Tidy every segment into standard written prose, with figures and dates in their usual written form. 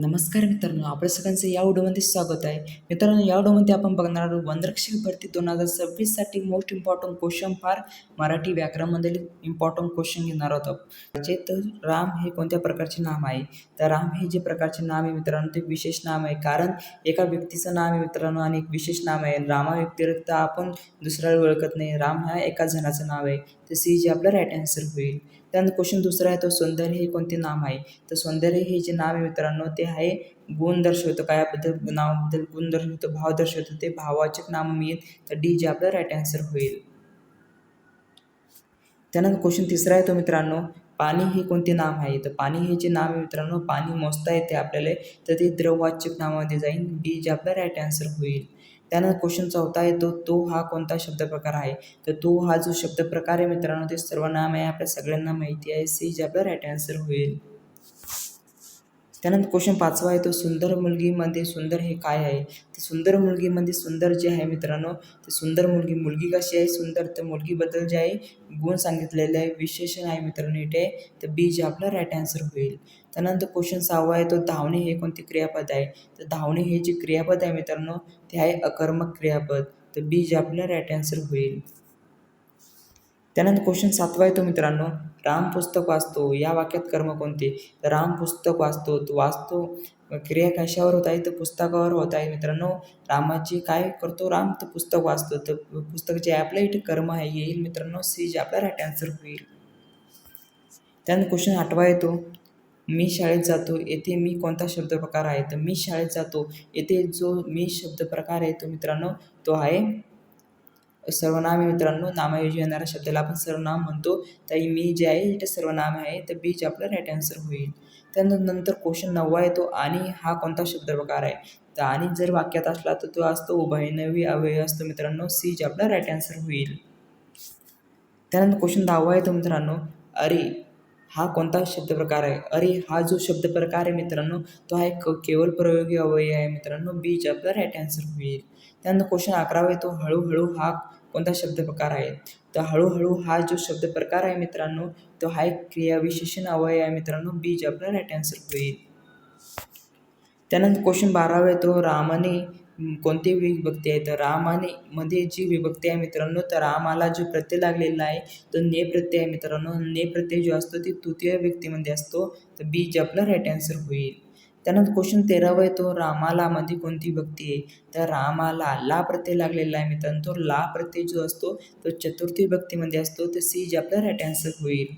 नमस्कार मित्रांनो, आपल्या सगळ्यांचं या व्हिडिओमध्ये स्वागत आहे. मित्रांनो, या व्हिडिओमध्ये आपण बघणार आहोत वनरक्षक भरती 2026 साठी most important question for Marathi व्याकरणमधील इम्पॉर्टंट क्वेश्चन घेणार आहोत. तर राम हे कोणत्या प्रकारचे नाम आहे? तर राम हे जे प्रकारचे नाम आहे मित्रांनो, ते विशेष नाम आहे. कारण एका व्यक्तीचं नाम आहे मित्रांनो आणि एक विशेष नाम आहे. रामा व्यतिरिक्त आपण दुसऱ्याला ओळखत नाही. राम हा एका जणाचं नाव आहे. तर सी जे आपलं राईट आन्सर होईल. त्यानंतर क्वेश्चन दुसरा आहे, तो सौंदर्य हे कोणते नाम आहे? तर सौंदर्य हे जे नाव आहे मित्रांनो, ते आहे गुण दर्शवतं. कायाबद्दल नावाबद्दल गुण दर्शवतं, भाव दर्शवतं, ते भाववाचक नाम मिळेल. तर डी जे आपलं राईट आन्सर होईल. त्यानंतर क्वेश्चन तिसरा आहे तो मित्रांनो, पाणी हे कोणते नाम आहे? तर पाणी हे जे नाम आहे मित्रांनो, पाणी मोजता येते आपल्याला, तर ते द्रववाचक नावामध्ये जाईल. डी जे आपला राईट आन्सर होईल. त्यानंतर क्वेश्चन चौथा आहे तो हा कोणता शब्द प्रकार आहे? तर तो हा जो शब्द प्रकार आहे मित्रांनो, ते सर्वनाम आहे. आपल्या सगळ्यांना माहिती आहे. सी जे आपला राईट आन्सर होईल. त्यानंतर क्वेश्चन पाचवा आहे, तो सुंदर मुलगीमध्ये सुंदर हे काय आहे? तर सुंदर मुलगीमध्ये सुंदर जे आहे मित्रांनो, ते सुंदर मुलगी कशी आहे सुंदर? तर मुलगीबद्दल जे आहे गुण सांगितलेले आहे, विशेषण आहे मित्रांनो इथे. तर बी जे आपला राईट आन्सर होईल. त्यानंतर क्वेश्चन सहावा आहे, तो धावणे हे कोणते क्रियापद आहे? तर धावणे हे जे क्रियापद आहे मित्रांनो, ते आहे अकर्मक क्रियापद. तर बी जे आपला राईट आन्सर होईल. त्यानंतर क्वेश्चन सातवा आहे तो मित्रांनो, राम पुस्तक वाचतो या वाक्यात कर्म कोणते? तर राम पुस्तक वाचतो, तो वाचतो क्रिया कशावर होत आहे? तर पुस्तकावर होत आहे मित्रांनो. रामाची काय करतो राम? तर पुस्तक वाचतो. तर पुस्तक जे आपल्या इथे कर्म आहे येईल मित्रांनो. सी जे आपला राईट आन्सर होईल. त्यानंतर क्वेश्चन आठवा आहे तो, मी शाळेत जातो येथे मी कोणता शब्द प्रकार आहे? तर मी शाळेत जातो येथे जो मी शब्द प्रकार आहे तो मित्रांनो, तो आहे सर्वनाम आहे मित्रांनो. नामाऐवजी येणाऱ्या शब्दाला आपण सर्वनाम म्हणतो. तर मी जे आहे इथे सर्वनाम आहे. तर बी जे आपलं राईट आन्सर होईल. त्यानंतर क्वेश्चन 9वा आहे तो, आणि हा कोणता शब्द प्रकार आहे? तर आणि जर वाक्यात असला तर तो असतो उभयनवी अव्यय असतो मित्रांनो. सी जे आपला राईट आन्सर होईल. त्यानंतर क्वेश्चन 10वा आहे तो मित्रांनो, अरे हा कोणता शब्द प्रकार आहे? अरे हा जो शब्द प्रकार आहे मित्रांनो, तो हा एक केवळ प्रयोगी अव्यय आहे मित्रांनो. बी जे आपला राईट आन्सर होईल. त्यानंतर क्वेश्चन 11वा आहे तो, हळूहळू हा कोणता शब्द प्रकार आहे? तर हळूहळू हा जो शब्द प्रकार आहे मित्रांनो, तो हा एक क्रियाविशेषण अव्यय आहे मित्रांनो. बी जे आपला राईट आन्सर होईल. त्यानंतर क्वेश्चन 12वा आहे तो, रामाने कोणती विभक्ती आहे? तर रामाने मध्ये जी विभक्ती आहे मित्रांनो, तर रामाला जो प्रत्यय लागलेला आहे तो ने प्रत्यय आहे मित्रांनो. ने प्रत्यय जो असतो ते तृतीय व्यक्तीमध्ये असतो. तर बी जे आपला राईट आन्सर होईल. त्यानंतर क्वेश्चन 13वा आहे तो, रामाला मध्ये कोणती विभक्ती आहे? तर रामाला ला प्रत्यय लागलेला आहे मित्रांनो. तो ला प्रत्यय जो असतो तो चतुर्थी विभक्तीमध्ये असतो. तर सी जे आपला राईट आन्सर होईल.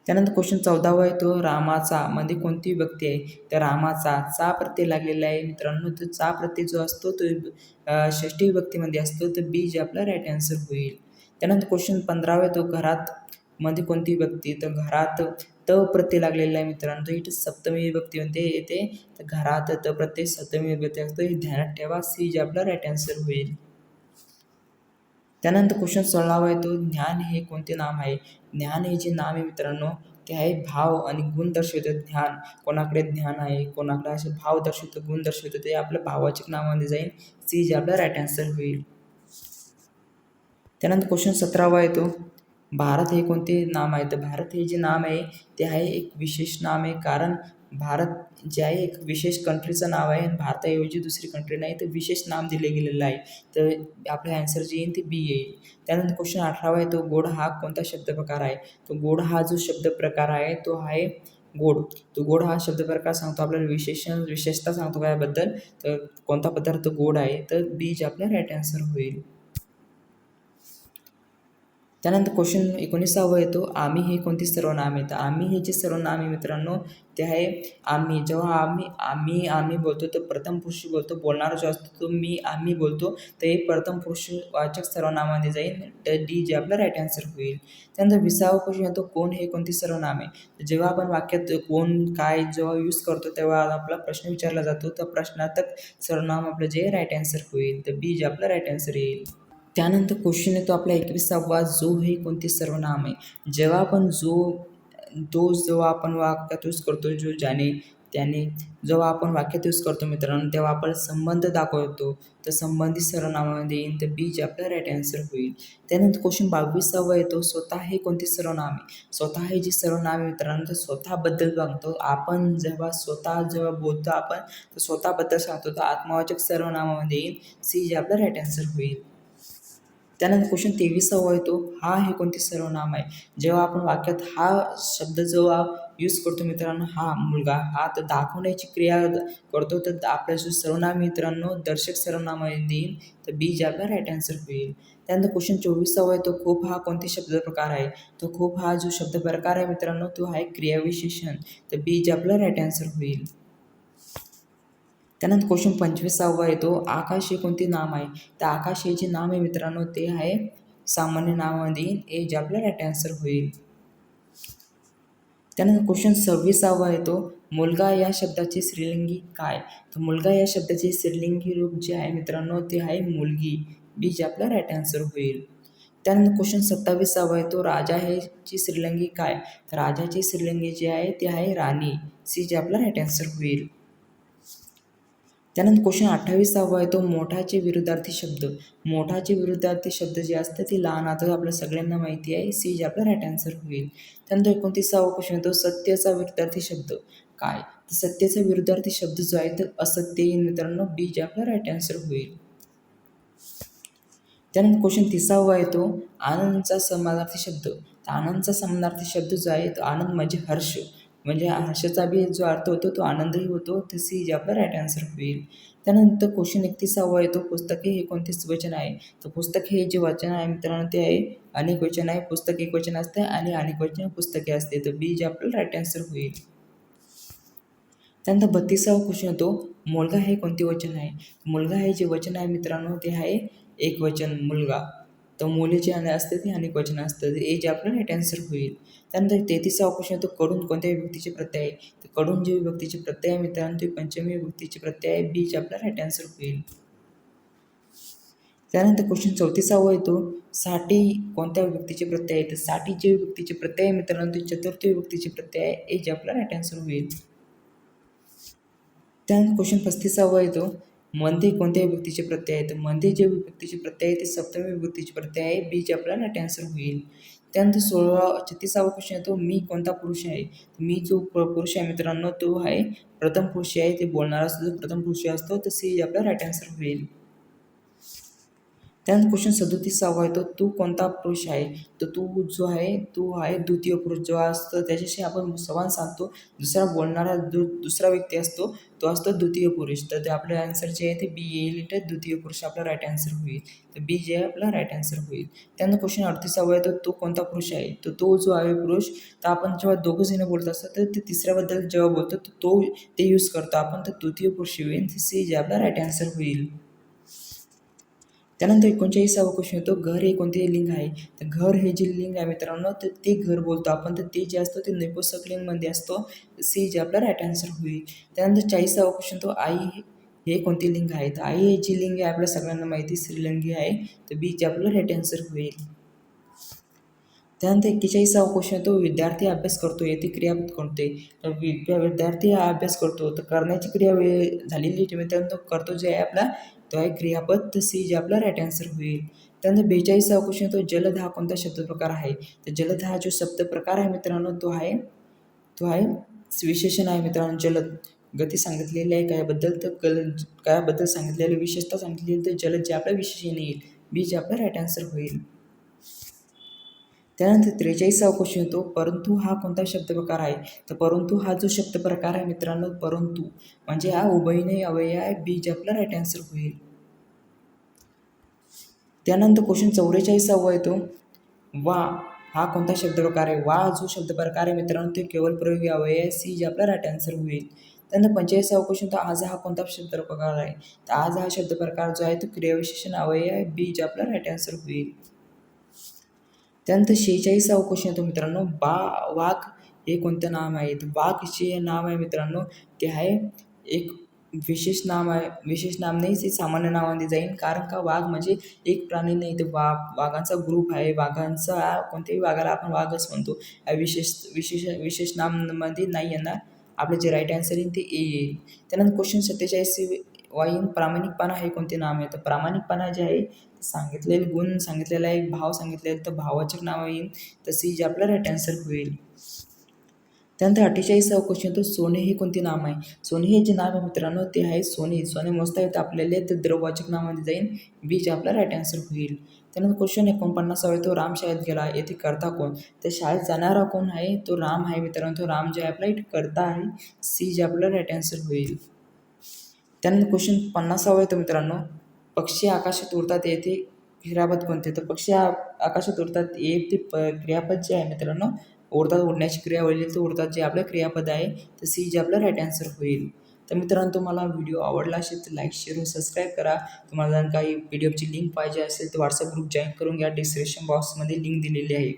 त्यानंतर क्वेश्चन 14वा आहे तो, रामाचा मध्ये कोणती विभक्ती आहे? तर रामाचा चा प्रत्यय लागलेला आहे मित्रांनो. तो चा प्रत्यय जो असतो तो षष्टी विभक्तीमध्ये असतो. तर बी जे आपला राईट आन्सर होईल. त्यानंतर क्वेश्चन 15वा आहे तो, घरात मध्ये कोणती विभक्ती? तर घरात त प्रत्यय लागलेला आहे मित्रांनो. तर इथे सप्तमी विभक्तीमध्ये येते. तर घरात त प्रत्यय सप्तमी विभक्ती असतो. हे ध्यानात ठेवा. सी जे आपला राईट आन्सर होईल. त्यानंतर क्वेश्चन 16वा आहे तो, ज्ञान हे कोणते नाम आहे? ज्ञान हे जे नाम आहे मित्रांनो, ते आहे भाव आणि गुण दर्शवतं. ज्ञान कोणाकडे ज्ञान आहे, कोणाकडे असे भाव दर्शवतं, गुण दर्शवतं, ते आपल्या भावाचिक नावामध्ये जाईल. सी जे आपला राईट आन्सर होईल. त्यानंतर क्वेश्चन 17वा आहे तो, भारत हे कोणते नाम आहे? तर भारत हे जे नाम आहे ते आहे एक विशेष नाम आहे. कारण भारत जे आहे एक विशेष कंट्रीचं नाव आहे आणि भारताऐवजी दुसरी कंट्री नाही, तर विशेष नाम दिले गेलेलं आहे. तर आपलं ॲन्सर जे येईल ते बी येईल. त्यानंतर क्वेश्चन 18वा आहे तो, गोड हा कोणता शब्द प्रकार आहे? तो गोड हा जो शब्द प्रकार आहे तो आहे गोड. तो गोड हा शब्द प्रकार सांगतो आपल्याला विशेषता सांगतो याबद्दल. तर कोणता पदार्थ गोड आहे? तर बी जे आपला राईट आन्सर होईल. त्यानंतर क्वेश्चन 19वा येतो, आम्ही हे कोणते सर्वनाम आहे? तर आम्ही हे जे सर्वनाम आहे मित्रांनो, ते आहे आम्ही. जेव्हा आम्ही बोलतो तर प्रथम पुरुषी बोलतो. बोलणारा जो असतो तो मी आम्ही बोलतो. तर हे प्रथम पुरुषवाचक सर्वनामामध्ये जाईल. तर डी जे आपला राईट आन्सर होईल. त्यानंतर 20वा क्वेश्चन येतो, कोण हे कोणते सर्वनाम आहे? तर जेव्हा आपण वाक्यात कोण काय जेव्हा यूज करतो तेव्हा आपला प्रश्न विचारला जातो. तर प्रश्नार्थक सर्वनाम आपलं जे राईट आन्सर होईल. तर बी जे आपला राईट आन्सर येईल. त्यानंतर क्वेश्चन येतो आपला 21वा, जो हे कोणते सर्वनाम आहे? जेव्हा आपण जो आपण वाक्यात यूज करतो, जो ज्याने त्याने. जेव्हा आपण वाक्यात यूज करतो मित्रांनो तेव्हा आपण संबंध दाखवतो, तर संबंधित सर्वनामामध्ये येईल, तर बी जे आपला राईट आन्सर होईल. त्यानंतर क्वेश्चन 22वा येतो, स्वतः हे कोणते सर्वनाम आहे? स्वतः हे जे सर्वनाम आहे मित्रांनो ते स्वतःबद्दल सांगतो. आपण जेव्हा बोलतो आपण तर स्वतःबद्दल सांगतो, तर आत्मवाचक सर्वनामामध्ये येईल, सी जे आपला राईट आन्सर होईल. त्यानंतर क्वेश्चन 23वा येतो, हा हे कोणते सर्वनाम आहे? जेव्हा आपण वाक्यात हा शब्द जेव्हा यूज करतो मित्रांनो, हा मुलगा, हा तर दाखवण्याची क्रिया करतो, तर आपल्या जो सर्वनाम मित्रांनो दर्शक सर्वनामामध्ये येईल, तर बी जे आपला राईट आन्सर होईल. त्यानंतर क्वेश्चन 24वा येतो, खूप हा कोणते शब्द प्रकार आहे? तर खूप हा जो शब्द प्रकार आहे मित्रांनो तो आहे क्रियाविशेषण, तर बी जे आपला राईट आन्सर होईल. त्यानंतर क्वेश्चन 25वा येतो, आकाश हे कोणते नाम आहे? तर आकाश हे जे नाम आहे मित्रांनो ते आहे सामान्य नामामध्ये ए जे आपला राईट आन्सर होईल. त्यानंतर क्वेश्चन 26वा येतो, मुलगा या शब्दाचे स्त्रीलिंगी काय? तर मुलगा या शब्दाचे स्त्रीलिंगी रूप जे आहे मित्रांनो ते आहे मुलगी, बी जे आपला राईट आन्सर होईल. त्यानंतर क्वेश्चन 27वा येतो, राजा हे ची स्त्रीलिंगी काय? तर राजाची स्त्रीलिंगी जे आहे ते आहे राणी, सी जे आपला राईट आन्सर होईल. त्यानंतर क्वेश्चन 28वा येतो, मोठाचे विरुद्धार्थी शब्द. मोठाचे विरुद्धार्थी शब्द जे असतात ते लहान आता आपल्या सगळ्यांना माहिती आहे, सी जे आपला राईट आन्सर होईल. त्यानंतर 29वा क्वेश्चन येतो, सत्याचा विरुद्धार्थी शब्द काय? तर सत्याचा विरुद्धार्थी शब्द जो आहे तर असत्य येईल मित्रांनो, बी जे आपला राईट आन्सर होईल. त्यानंतर क्वेश्चन 30वा येतो, आनंदचा समानार्थी शब्द. तर आनंदचा समानार्थी शब्द जो आहे तो आनंद म्हणजे हर्ष, म्हणजे हर्षाचा बी जो अर्थ होतो तो आनंदही होतो, तर सी जे आपला राईट आन्सर होईल. त्यानंतर क्वेश्चन 31वा येतो, पुस्तके हे कोणते वचन आहे? तर पुस्तक हे जे वचन आहे मित्रांनो ते आहे अनेक वचन आहे. पुस्तक एक वचन असते आणि अनेक वचन पुस्तके असते, तर बी जे आपल्याला राईट आन्सर होईल. त्यानंतर 32वा क्वेश्चन येतो, मुलगा हे कोणते वचन आहे? मुलगा हे जे वचन आहे मित्रांनो ते आहे एक वचन मुलगा, तर मुले जे असते ते अनेक वचन असतं, ए जे आपलं राईट आन्सर होईल. त्यानंतर 33वा क्वेश्चन येतो, कडून कोणत्या विभक्तीचे प्रत्यय आहे? तर कडून जे विभक्तीचे प्रत्यय आहे मित्रांनो ते पंचमी विभक्तीचे प्रत्यय आहे, बी जे आपला राईट आन्सर होईल. त्यानंतर क्वेश्चन 34वा येतो, साठी कोणत्या विभक्तीचे प्रत्यय आहे? तर साठी जे विभक्तीचे प्रत्यय आहे मित्रांनो ते चतुर्थी विभक्तीचे प्रत्यय आहे, ए जे आपला राईट आन्सर होईल. त्यानंतर क्वेश्चन 35वा येतो, मध्ये कोणत्या विभक्तीचे प्रत्यय आहेत? मध्ये जे विभक्तीचे प्रत्यय आहे ते सप्तमी विभक्तीचे प्रत्यय आहे, बी जे आपला राईट आन्सर होईल. त्यानंतर 36वा क्वेश्चन येतो, मी कोणता पुरुष आहे? मी जो पुरुष आहे मित्रांनो तो आहे प्रथम पुरुष आहे, ते बोलणारा जो प्रथम पुरुष असतो, तर सी आपला राईट आन्सर होईल. त्यानंतर क्वेश्चन 37वा येतो, तू कोणता पुरुष आहे? तर तू जो आहे तो आहे द्वितीय पुरुष जो असतो त्याच्याशी आपण संवाद साधतो, दुसरा बोलणारा जो दुसरा व्यक्ती असतो तो असतो द्वितीय पुरुष, तर ते आपलं आन्सर जे आहे ते बी येईल, तर द्वितीय पुरुष आपला राईट आन्सर होईल, तर बी जे आपला राईट आन्सर होईल. त्यानंतर क्वेश्चन 38वा येतो, तो कोणता पुरुष आहे? तर तो जो आहे पुरुष, तर आपण जेव्हा दोघं जण बोलत असतो तर ते तिसऱ्याबद्दल जेव्हा बोलतो तर तो ते यूज करतो आपण, तर द्वितीय पुरुष होईल, तर सी जे आपला राईट आन्सर होईल. त्यानंतर 39वा क्वेश्चन येतो, घर हे कोणते लिंग आहे? तर घर हे जे लिंग आहे मित्रांनो तर ते घर बोलतो आपण, तर ते जे असतं ते नपुंसक लिंगमध्ये असतो, सी जे आपला राईट आन्सर होईल. त्यानंतर 40वा क्वेश्चन तो आई हे कोणते लिंग आहे? तर आई हे जे लिंग आहे आपल्या सगळ्यांना माहिती स्त्रीलिंगी आहे, तर बी जे आपलं राईट आन्सर होईल. त्यानंतर 41वा क्वेश्चन येतो, विद्यार्थी अभ्यास करतो येथे क्रियापद कोणते? तर विद्यार्थी हा अभ्यास करतो, तर करण्याची क्रिया झालेली मित्रांनो तो करतो जे आहे आपला तो आहे क्रियापद, तर सी जे आपला राईट आन्सर होईल. त्यानंतर 42वा क्वेश्चन येतो, जलद हा कोणता शब्द प्रकार आहे? तर जलद हा जो शब्द प्रकार आहे मित्रांनो तो आहे विशेषण आहे मित्रांनो. जलद गती सांगितलेली आहे कायाबद्दल, तर कायाबद्दल सांगितलेली विशेषता सांगितलेली, तर जलद जे आपला विशेषण येईल, बी जे आपला राईट आन्सर होईल. त्यानंतर 43वा क्वेश्चन येतो, परंतु हा कोणता शब्द प्रकार आहे? तर परंतु हा जो शब्द प्रकार आहे मित्रांनो परंतु म्हणजे हा उभयनिय अव्यय आहे, बी जे आपला राईट आन्सर होईल. त्यानंतर क्वेश्चन 44वा येतो, वा हा कोणता शब्द प्रकार आहे? वा जो शब्द प्रकार आहे मित्रांनो ते केवळ प्रयोगी अव्यय आहे, सी जे आपला राईट आन्सर होईल. त्यानंतर 45वा क्वेश्चन तर आज हा कोणता शब्द प्रकार आहे? तर आज हा शब्द प्रकार जो आहे तो क्रियाविशेषण अव्यय आहे, बी जे आपला राईट आन्सर होईल. त्यानंतर 46वा क्वेश्चन येतो मित्रांनो, वाघ हे कोणतं नाम आहे? तर वाघ जे नाव आहे मित्रांनो ते आहे एक विशेष नाम आहे, विशेष नाम नाही ते सामान्य नावाने जाईल, कारण का वाघ म्हणजे एक प्राणी नाही, तर वाघांचा ग्रुप आहे, वाघांचा कोणत्याही वाघाला आपण वाघच म्हणतो, विशेष नाममध्ये नाही येणार. आपलं जे राईट आन्सर येईल ते ए येईल. त्यानंतर क्वेश्चन 47 वाईन प्रामाणिकपणा हे कोणते नाम आहे? तर प्रामाणिकपणा जे आहे ते सांगितलेले गुण सांगितलेला आहे, भाव सांगितलेले तर भावाचक नाव येईल, तर सी जे आपलं राईट आन्सर होईल. त्यानंतर 48वा क्वेश्चन तो सोने हे कोणते नाम आहे? सोने हे जे नाव आहे मित्रांनो ते आहे सोने. सोने मोजता येतं आपल्याला तर द्रववाचक नावामध्ये जाईल, बी जे आपला राईट आन्सर होईल. त्यानंतर क्वेश्चन 49वा आहे तो राम शाळेत गेला, येथे करता कोण? तर शाळेत जाणारा कोण आहे? तो राम आहे मित्रांनो. तो राम जे आहे आपला इथे करता आहे, सी जे आपला राईट आन्सर होईल. त्यानंतर क्वेश्चन 50वा येतो मित्रांनो, पक्षी आकाशात उडतात येथे क्रियापद कोणते? तर पक्षी आकाशात उडतात ते क्रियापद जे आहे मित्रांनो उडतात, उडण्याची क्रिया होईल तर उडतात जे आपलं क्रियापद आहे, तर सी जे आपलं राईट आन्सर होईल. तर मित्रांनो तुम्हाला व्हिडिओ आवडला असेल तर लाईक शेअर व सबस्क्राईब करा. तुम्हाला जर काही पी डी एफची लिंक पाहिजे असेल तर व्हॉट्सअप ग्रुप जॉईन करून घ्या. डिस्क्रिप्शन बॉक्समध्ये लिंक दिलेली आहे.